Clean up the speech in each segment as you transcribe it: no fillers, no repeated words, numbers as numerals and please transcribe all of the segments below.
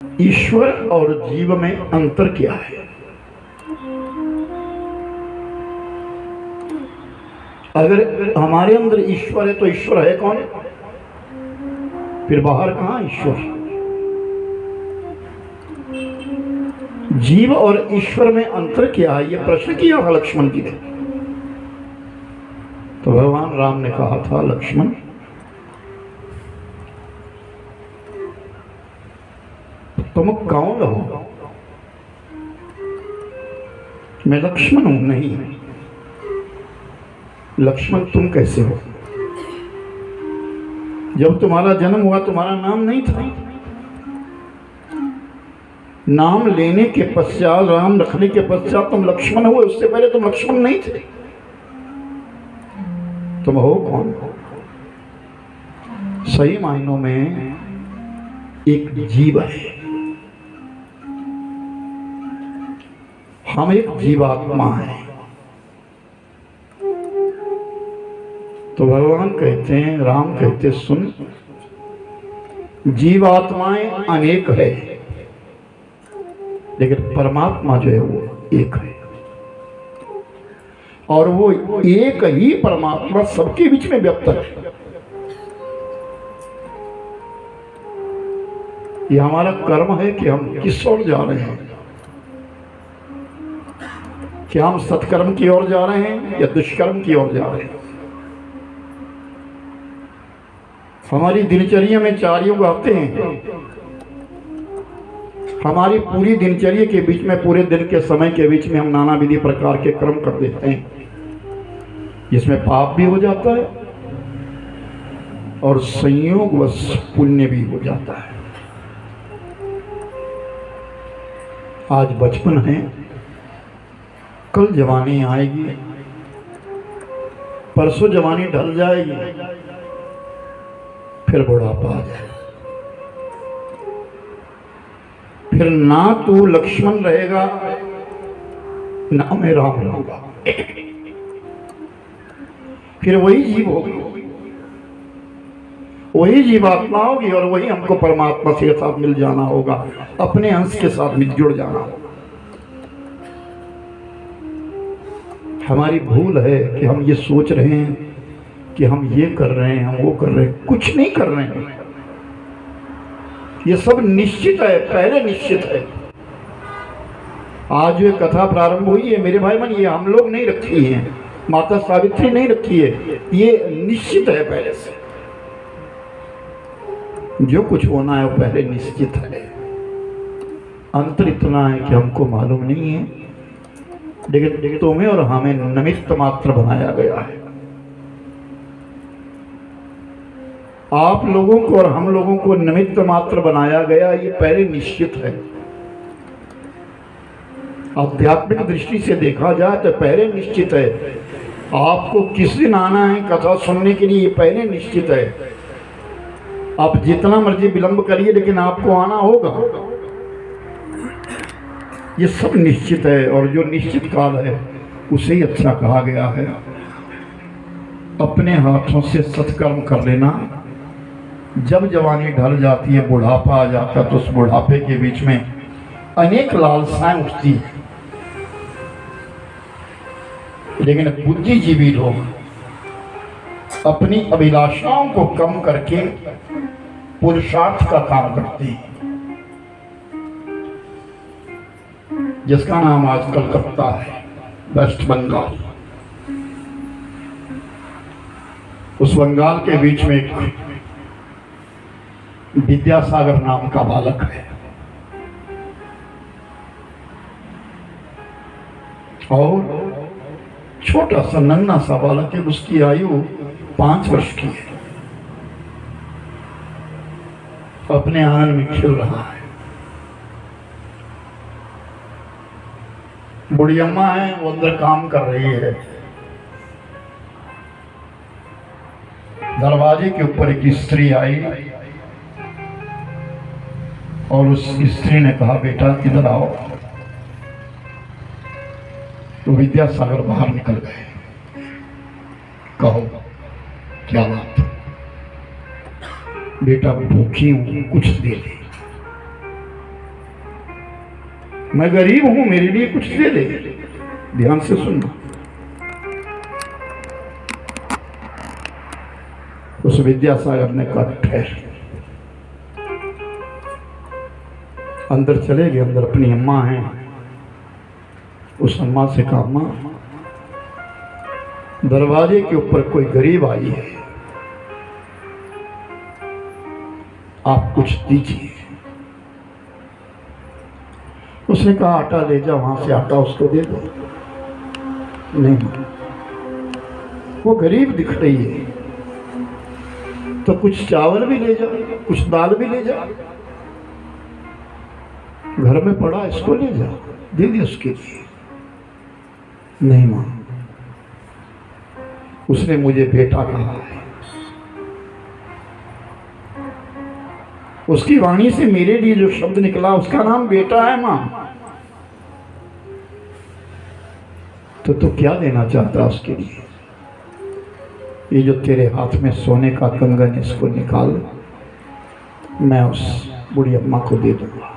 ईश्वर और जीव में अंतर क्या है? अगर हमारे अंदर ईश्वर है तो ईश्वर है कौन? फिर बाहर कहाँ ईश्वर? जीव और ईश्वर में अंतर क्या है, यह प्रश्न किया था लक्ष्मण जी ने। तो भगवान राम ने कहा था, लक्ष्मण तुम कौन हो? मैं लक्ष्मण हूं। नहीं, लक्ष्मण तुम कैसे हो? जब तुम्हारा जन्म हुआ तुम्हारा नाम नहीं था। नाम लेने के पश्चात, राम रखने के पश्चात तुम लक्ष्मण हुए, उससे पहले तुम लक्ष्मण नहीं थे। तुम हो कौन? सही मायनों में एक जीव है। हम एक जीवात्मा हैं। तो भगवान कहते हैं, राम कहते, सुन, जीवात्माएं अनेक है लेकिन परमात्मा जो है वो एक है। और वो एक ही परमात्मा सबके बीच में व्यक्त है। ये हमारा कर्म है कि हम किस ओर जा रहे हैं। क्या हम सत्कर्म की ओर जा रहे हैं या दुष्कर्म की ओर जा रहे हैं? हमारी दिनचर्या में 4 युग आते हैं। हमारी पूरी दिनचर्या के बीच में, पूरे दिन के समय के बीच में हम नाना विधि प्रकार के कर्म कर देते हैं, जिसमें पाप भी हो जाता है और संयोगवश पुण्य भी हो जाता है। आज बचपन है, कल जवानी आएगी, परसों जवानी ढल जाएगी, फिर बुढ़ापा आ जाएगा। फिर ना तू लक्ष्मण रहेगा ना मैं राम रहूंगा। फिर वही जीव होगी, वही जीवात्मा होगी और वही हमको परमात्मा के साथ मिल जाना होगा, अपने अंश के साथ मिल जुड़ जाना होगा। हमारी भूल है कि हम ये सोच रहे हैं कि हम ये कर रहे हैं, हम वो कर रहे हैं। कुछ नहीं कर रहे हैं। ये सब निश्चित है, पहले निश्चित है। आज जो कथा प्रारंभ हुई है मेरे भाई मन, ये हम लोग नहीं रखी है, माता सावित्री नहीं रखी है, ये निश्चित है पहले से। जो कुछ होना है वो पहले निश्चित है। अंतर इतना है कि हमको मालूम नहीं है, लेकिन तुम्हें और हमें निमित्त मात्र बनाया गया है। आप लोगों को और हम लोगों को निमित्त मात्र बनाया गया, ये पहले निश्चित है। आध्यात्मिक दृष्टि से देखा जाए तो पहले निश्चित है। आपको किस दिन आना है कथा सुनने के लिए, ये पहले निश्चित है। आप जितना मर्जी विलंब करिए लेकिन आपको आना होगा। ये सब निश्चित है और जो निश्चित काल है उसे ही अच्छा कहा गया है। अपने हाथों से सत्कर्म कर लेना। जब जवानी ढल जाती है, बुढ़ापा आ जाता है, तो उस बुढ़ापे के बीच में अनेक लालसाएं उठती है, लेकिन बुद्धिजीवी लोग अपनी अभिलाषाओं को कम करके पुरुषार्थ का काम करते हैं, जिसका नाम आज कलकत्ता है, वेस्ट बंगाल। उस बंगाल के बीच में एक विद्यासागर नाम का बालक है और छोटा सा नन्हा सा बालक है। उसकी आयु 5 वर्ष की है। अपने आंगन में खेल रहा है। बुढ़ी अम्मा है, वो अंदर काम कर रही है। दरवाजे के ऊपर एक स्त्री आई और उस स्त्री ने कहा, बेटा इधर आओ। तो विद्यासागर बाहर निकल गए। कहो क्या बात? बेटा भूखी हूं, कुछ दे दे। मैं गरीब हूं, मेरे लिए कुछ दे दे। ध्यान से सुनना। उस विद्यासागर ने कहा ठहर। अंदर चले गए। अंदर अपनी अम्मा है। उस अम्मा से कहा, अम्मा दरवाजे के ऊपर कोई गरीब आई है, आप कुछ दीजिए। उसने कहा आटा ले जा, वहां से आटा उसको दे दो। नहीं, वो गरीब दिख रही है तो कुछ चावल भी ले जा, कुछ दाल भी ले जा, घर में पड़ा इसको ले जा, दे दे उसके लिए। नहीं मां, उसने मुझे बेटा कहा है। उसकी वाणी से मेरे लिए जो शब्द निकला उसका नाम बेटा है मां। तो तू क्या देना चाहता है उसके लिए? ये जो तेरे हाथ में सोने का कंगन, इसको निकाल, मैं उस बूढ़ी अम्मा को दे दूंगा।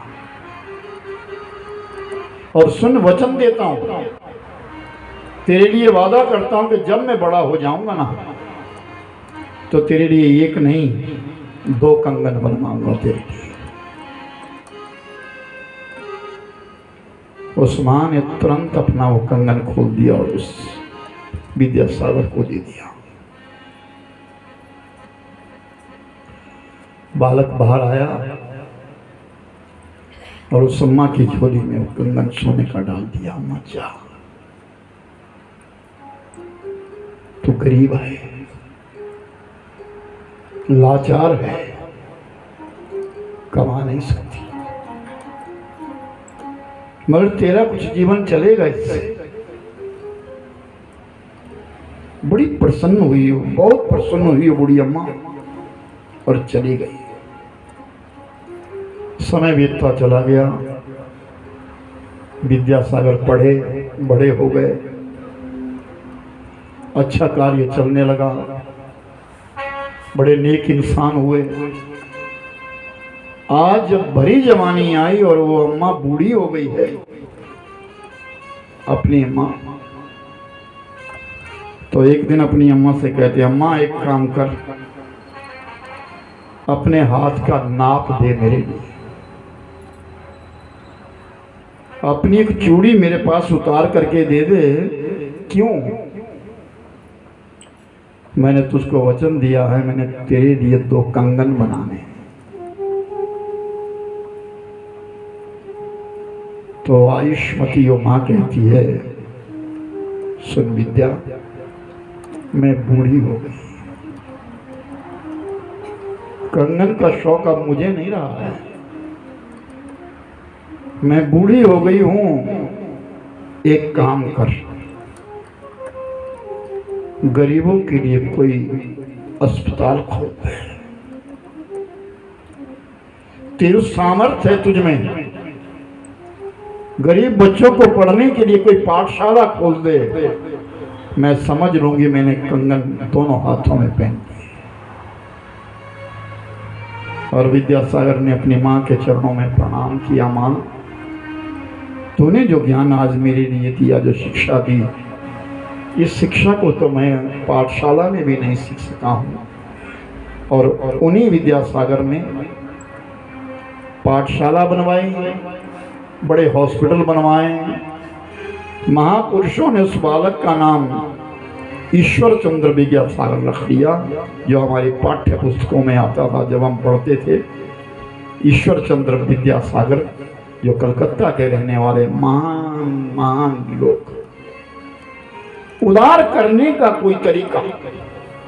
और सुन, वचन देता हूं, तेरे लिए वादा करता हूं कि जब मैं बड़ा हो जाऊंगा ना, तो तेरे लिए एक नहीं 2 कंगन बनवाऊंगा तेरे लिए। उस मां ने तुरंत अपना वो कंगन खोल दिया और उस विद्यासागर को दे दिया। बालक बाहर आया और उस अम्मा की झोली में वो कंगन सोने का डाल दिया। अम्मा जा, तू गरीब है, लाचार है, कमा नहीं सकती, मगर तेरा कुछ जीवन चलेगा इससे। बड़ी प्रसन्न हुई, बहुत प्रसन्न हुई वो बूढ़ी अम्मा और चली गई। समय बीतता चला गया। विद्यासागर पढ़े, बड़े हो गए, अच्छा कार्य चलने लगा, बड़े नेक इंसान हुए। आज जब भरी जवानी आई और वो अम्मा बूढ़ी हो गई है, अपनी अम्मा, तो एक दिन अपनी अम्मा से कहते, अम्मा एक काम कर, अपने हाथ का नाप दे मेरे लिए, अपनी एक चूड़ी मेरे पास उतार करके दे दे। क्यों? मैंने तुझको वचन दिया है, मैंने तेरे लिए 2 कंगन बनाने। तो आयुष्मती वो मां कहती है, सुन विद्या, मैं बूढ़ी हो गई, कंगन का शौक अब मुझे नहीं रहा है, मैं बूढ़ी हो गई हूं। एक काम कर, गरीबों के लिए कोई अस्पताल खोल दे, तेरे सामर्थ्य है तुझ में, गरीब बच्चों को पढ़ने के लिए कोई पाठशाला खोल दे, मैं समझ लूंगी मैंने कंगन दोनों हाथों में पहन ली। और विद्यासागर ने अपनी मां के चरणों में प्रणाम किया। मां, तूने जो ज्ञान आज मेरे लिए दिया, जो शिक्षा दी, इस शिक्षा को तो मैं पाठशाला में भी नहीं सीख सका हूँ। और उन्हीं विद्यासागर में पाठशाला बनवाई, बड़े हॉस्पिटल बनवाए। महापुरुषों ने उस बालक का नाम ईश्वर चंद्र विद्यासागर रख दिया, जो हमारी पाठ्य पुस्तकों में आता था जब हम पढ़ते थे। ईश्वर चंद्र विद्यासागर, जो कलकत्ता के रहने वाले महान महान लोग। उदार करने का कोई तरीका